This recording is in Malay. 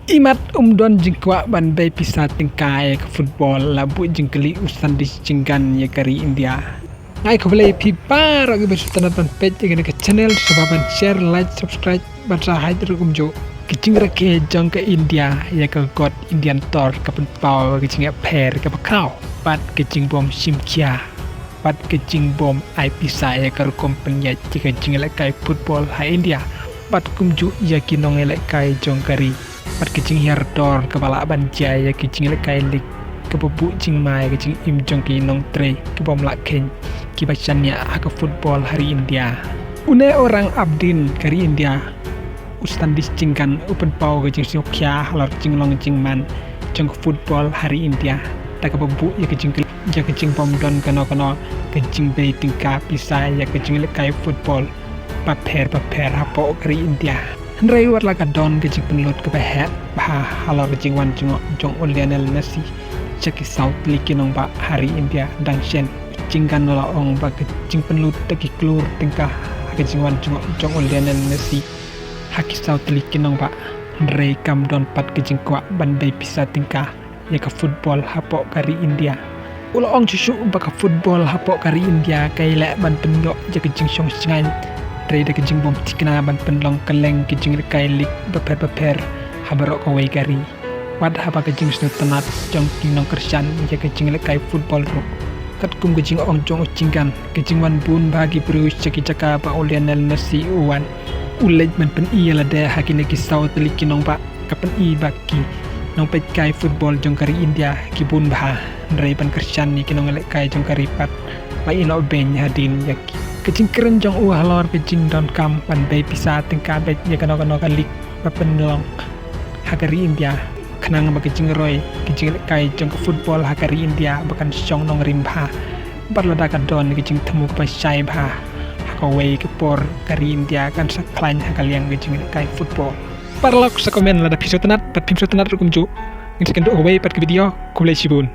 Imat umdon jingkwa ban bay pisah tingkai ke football labu jingkeli usan disingkan ya kari India. Ngai ko play pipa ragi bersutan ban page dengan ke channel sebaban share like subscribe bansa hadir kumjo kicing rake jong ke India ya ke god Indian tor ke penpau kicing pair ke pakau pat kicing bom simkia pat kicing bom ai pisah ya ke kompenya jika jing lekai football ha India pat kumjo ya kinong lekai jong kari pat kicing hiardor kepala banja ya kicing lekai lik kebebu cing mai kicing im jong ki nong tre ke bom laken kibacannya ke football hari India une orang abdin kari India ustan discingkan open pau kicing siokya halor cing long cing man jong football hari India tak kebebu ya kicing bom don kano kicing bay tingka pisah ya kicing lekai football paper hapo kari India Hendrai war laga don kecing penelut ke behet bah halor kecing wan jong Lionel Messi ceki South League nong ba hari India dan shen cingkan nola ong ba kecing penelut teki klur tingkah kecing wan jong Lionel Messi haki South League nong ba Hendrai kam don pat kecing kwa bandai pisah tingkah ya ke football hapo kari India ulo ong cucu ba ke football hapo kari India kai lek ban penyok ja kecing song singan Reda kecing bom tikna ban penlong keleng kecing lekai lik beper habarok kawai kari wad haba kecing snut tenat jong kinong kersan ya kecing lekai football ruk kat kum kecing ong jong ucingkan kecing wan bun bagi perus ceki caka ba Lionel Messi uwan ulej man pen iya lada hakine kisau telik kinong ba kapen i baki nong pet kai football jong kari India kibun bah ndrai ban kersan ni kinong lekai jong kari pat ba ino ben hadin yaki kecing keren jong halor kecing don kam pan bay pisah tingkah bet ya kano kalik papenlong hakari India kenang ba kecing roy kecing kai jong ke football hakari India bahkan song nong rimba barlada ka don kecing temu pa syai ba hakawai ke por kari India kan saklain hakaliang kecing kai football parlok sa komen lada episode tenat pat episode tenat rukum ju ngiskan do away pat ke video kulai sibun